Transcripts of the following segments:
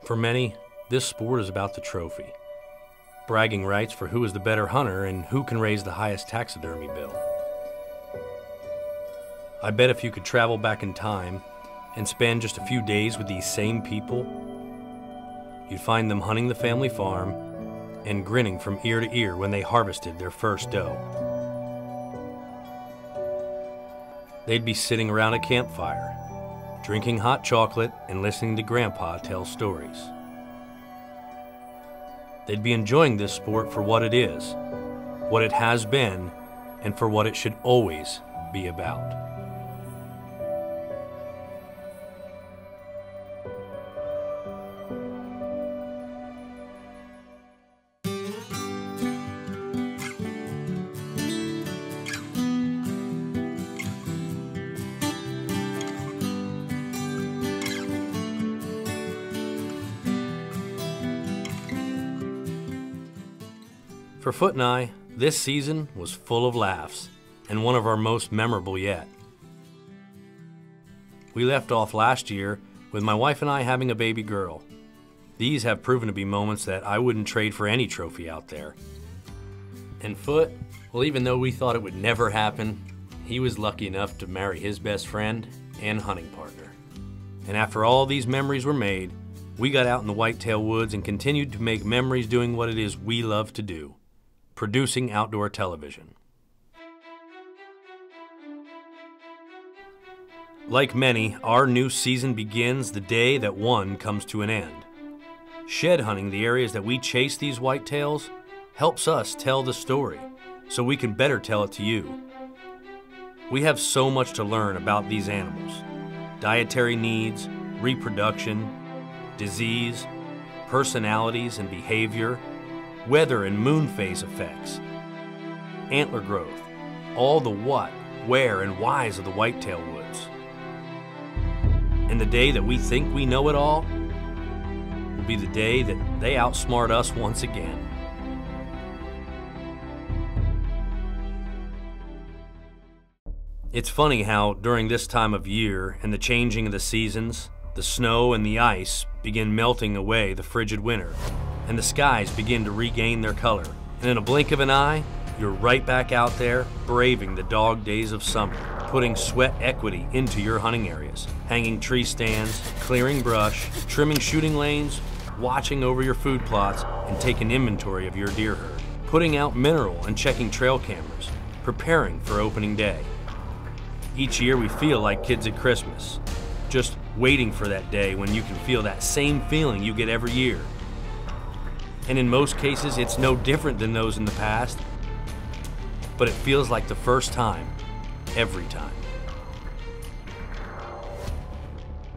For many, this sport is about the trophy. Bragging rights for who is the better hunter and who can raise the highest taxidermy bill. I bet if you could travel back in time and spend just a few days with these same people, you'd find them hunting the family farm and grinning from ear to ear when they harvested their first doe. They'd be sitting around a campfire, drinking hot chocolate and listening to Grandpa tell stories. They'd be enjoying this sport for what it is, what it has been, and for what it should always be about. For Foot and I, this season was full of laughs, and one of our most memorable yet. We left off last year with my wife and I having a baby girl. These have proven to be moments that I wouldn't trade for any trophy out there. And Foot, well, even though we thought it would never happen, he was lucky enough to marry his best friend and hunting partner. And after all these memories were made, we got out in the whitetail woods and continued to make memories doing what it is we love to do: producing outdoor television. Like many, our new season begins the day that one comes to an end. Shed hunting the areas that we chase these whitetails helps us tell the story, so we can better tell it to you. We have so much to learn about these animals: dietary needs, reproduction, disease, personalities and behavior, weather and moon phase effects, antler growth, all the what, where, and whys of the whitetail woods. And the day that we think we know it all will be the day that they outsmart us once again. It's funny how during this time of year and the changing of the seasons, the snow and the ice begin melting away the frigid winter, and the skies begin to regain their color. And in a blink of an eye, you're right back out there braving the dog days of summer, putting sweat equity into your hunting areas, hanging tree stands, clearing brush, trimming shooting lanes, watching over your food plots, and taking inventory of your deer herd, putting out mineral and checking trail cameras, preparing for opening day. Each year we feel like kids at Christmas, just waiting for that day when you can feel that same feeling you get every year. And in most cases, it's no different than those in the past, but it feels like the first time, every time.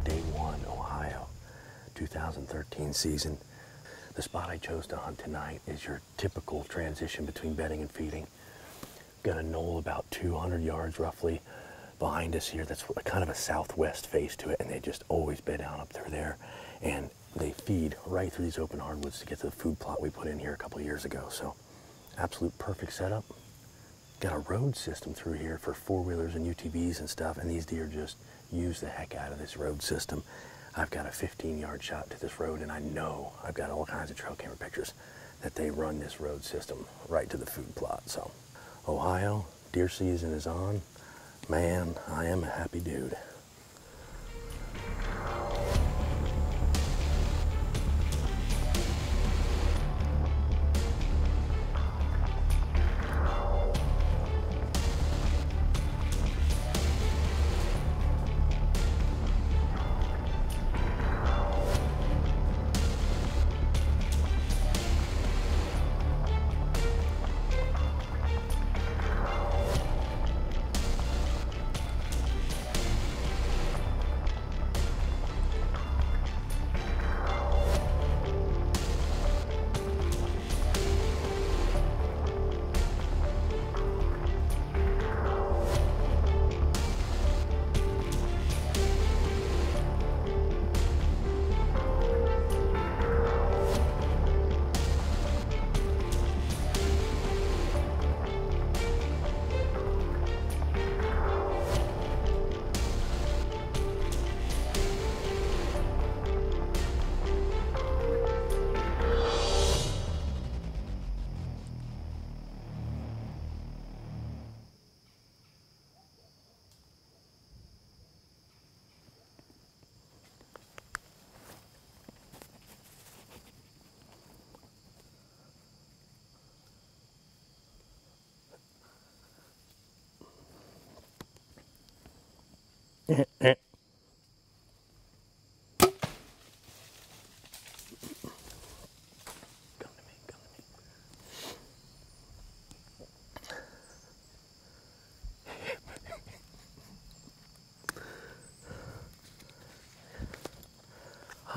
Day 1, Ohio, 2013 season. The spot I chose to hunt tonight is your typical transition between bedding and feeding. Got a knoll about 200 yards roughly behind us here. That's kind of a southwest face to it, and they just always bed down up through there. And they feed right through these open hardwoods to get to the food plot we put in here a couple of years ago. So absolute perfect setup. Got a road system through here for four-wheelers and UTVs and stuff, and these deer just use the heck out of this road system. I've got a 15-yard shot to this road, and I know I've got all kinds of trail camera pictures that they run this road system right to the food plot. So Ohio, deer season is on. Man, I am a happy dude.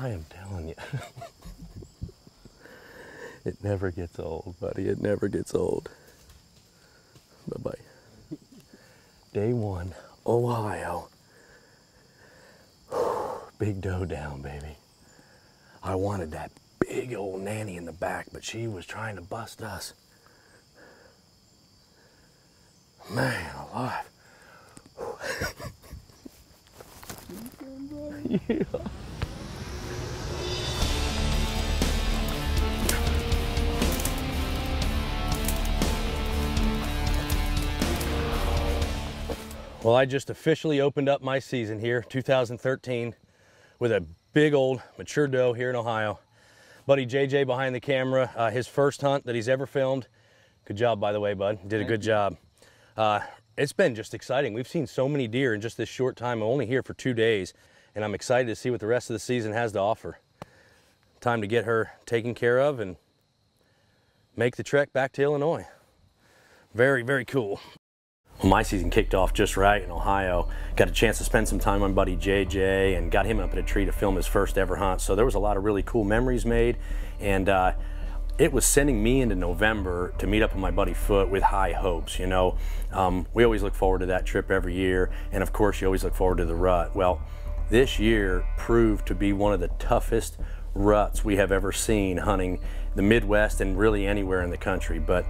I am telling you. It never gets old, buddy. It never gets old. Bye-bye. Day one, Ohio. Big doe down, baby. I wanted that big old nanny in the back, but she was trying to bust us. Man alive. Yeah. Well, I just officially opened up my season here, 2013, with a big old mature doe here in Ohio. Buddy JJ behind the camera, his first hunt that he's ever filmed. Good job, by the way, bud. Did a good job. It's been just exciting. We've seen so many deer in just this short time. I'm only here for 2 days, and I'm excited to see what the rest of the season has to offer. Time to get her taken care of and make the trek back to Illinois. Very, very cool. Well, my season kicked off just right in Ohio. Got a chance to spend some time on buddy JJ and got him up in a tree to film his first ever hunt. So there was a lot of really cool memories made, and it was sending me into November to meet up with my buddy Foot with high hopes. You know, we always look forward to that trip every year, and of course you always look forward to the rut. Well, this year proved to be one of the toughest ruts we have ever seen hunting the Midwest and really anywhere in the country. But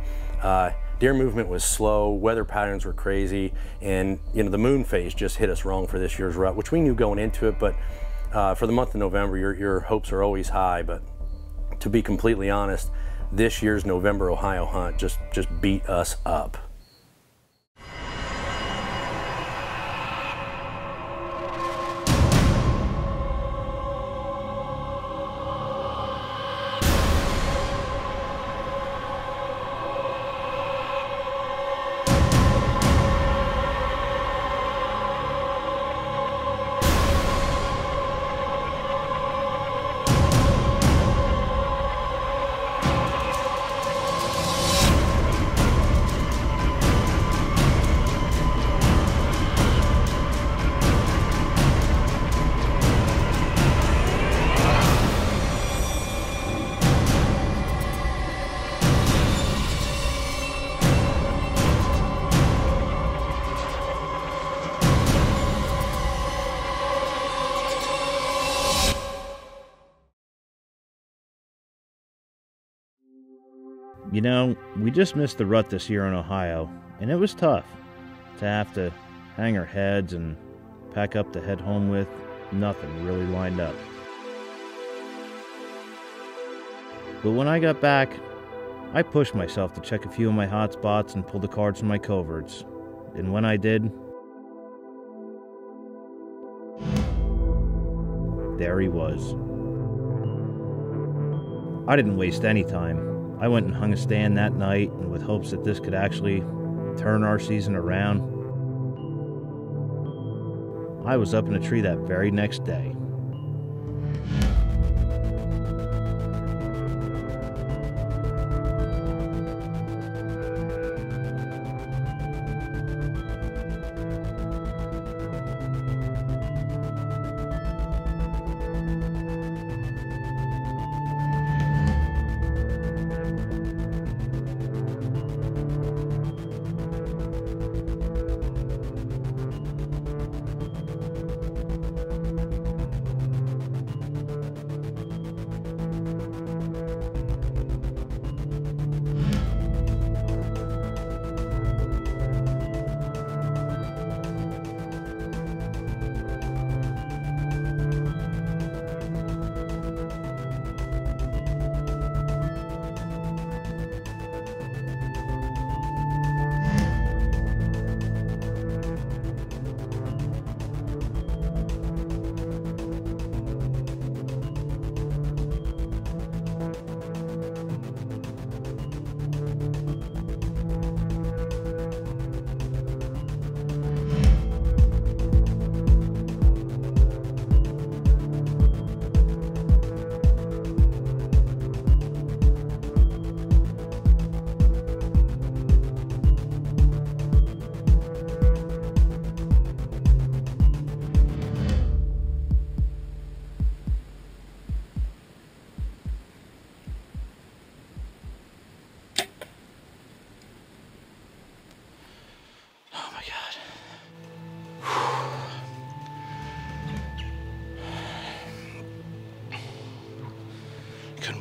deer movement was slow, weather patterns were crazy, and you know, the moon phase just hit us wrong for this year's rut, which we knew going into it. But for the month of November, your hopes are always high. But to be completely honest, this year's November Ohio hunt just beat us up. You know, we just missed the rut this year in Ohio, and it was tough to have to hang our heads and pack up to head home with nothing really lined up. But when I got back, I pushed myself to check a few of my hot spots and pull the cards from my coverts. And when I did, there he was. I didn't waste any time. I went and hung a stand that night, and with hopes that this could actually turn our season around, I was up in a tree that very next day.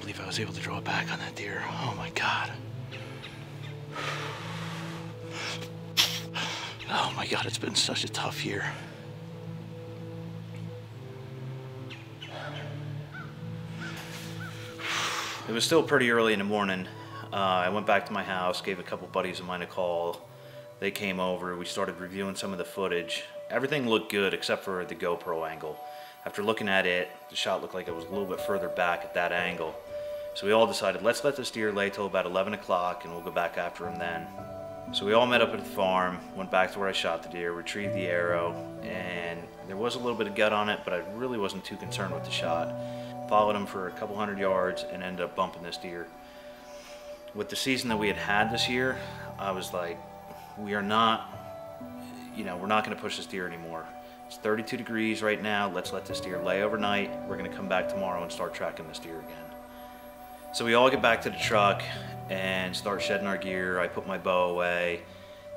believe I was able to draw it back on that deer. Oh my God. Oh my God, it's been such a tough year. It was still pretty early in the morning. I went back to my house, gave a couple buddies of mine a call. They came over, we started reviewing some of the footage. Everything looked good except for the GoPro angle. After looking at it, the shot looked like it was a little bit further back at that angle. So we all decided, let's let this deer lay till about 11 o'clock and we'll go back after him then. So we all met up at the farm, went back to where I shot the deer, retrieved the arrow, and there was a little bit of gut on it, but I really wasn't too concerned with the shot. Followed him for a couple hundred yards and ended up bumping this deer. With the season that we had this year, I was like, we're not going to push this deer anymore. It's 32 degrees right now. Let's let this deer lay overnight. We're going to come back tomorrow and start tracking this deer again. So we all get back to the truck and start shedding our gear. I put my bow away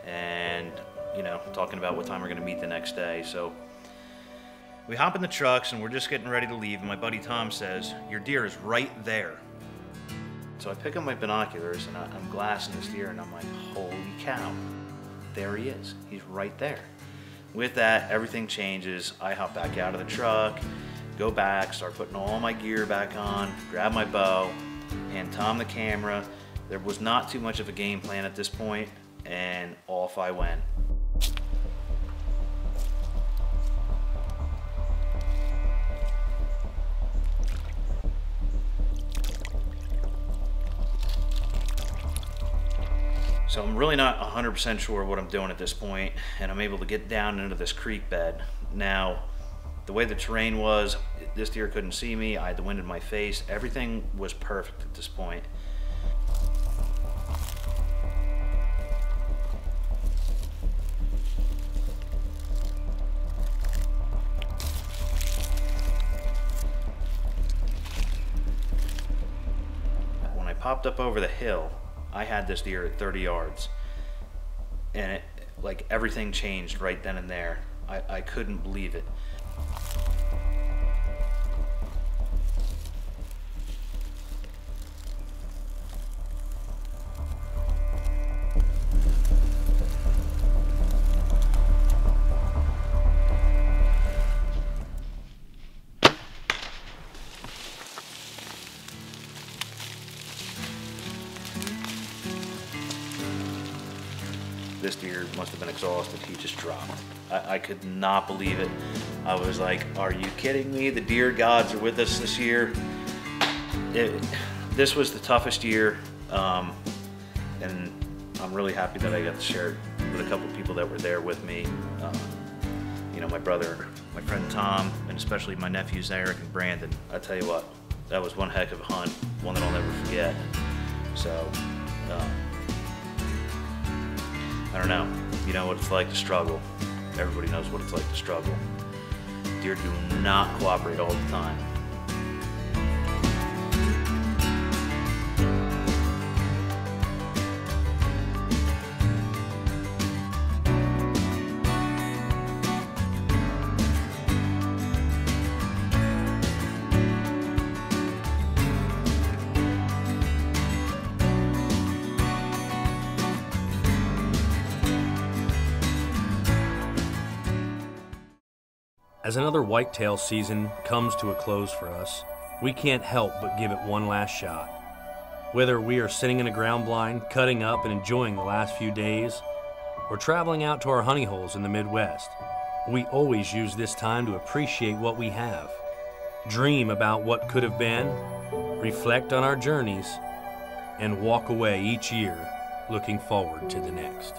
and, talking about what time we're going to meet the next day. So we hop in the trucks and we're just getting ready to leave. And my buddy Tom says, "Your deer is right there." So I pick up my binoculars and I'm glassing this deer and I'm like, holy cow, there he is. He's right there. With that, everything changes. I hop back out of the truck, go back, start putting all my gear back on, grab my bow, hand Tom the camera. There was not too much of a game plan at this point, and off I went. So I'm really not 100% sure what I'm doing at this point, and I'm able to get down into this creek bed. Now, the way the terrain was, this deer couldn't see me, I had the wind in my face, everything was perfect at this point. When I popped up over the hill, I had this deer at 30 yards, and everything changed right then and there. I couldn't believe it. This deer must have been exhausted. He just dropped. I could not believe it. I was like, are you kidding me? The deer gods are with us this year. This was the toughest year, and I'm really happy that I got to share it with a couple of people that were there with me. My brother, my friend Tom, and especially my nephews Eric and Brandon. I tell you what, that was one heck of a hunt, one that I'll never forget. So, I don't know. You know what it's like to struggle. Everybody knows what it's like to struggle. Deer do not cooperate all the time. As another whitetail season comes to a close for us, we can't help but give it one last shot. Whether we are sitting in a ground blind, cutting up and enjoying the last few days, or traveling out to our honey holes in the Midwest, we always use this time to appreciate what we have, dream about what could have been, reflect on our journeys, and walk away each year looking forward to the next.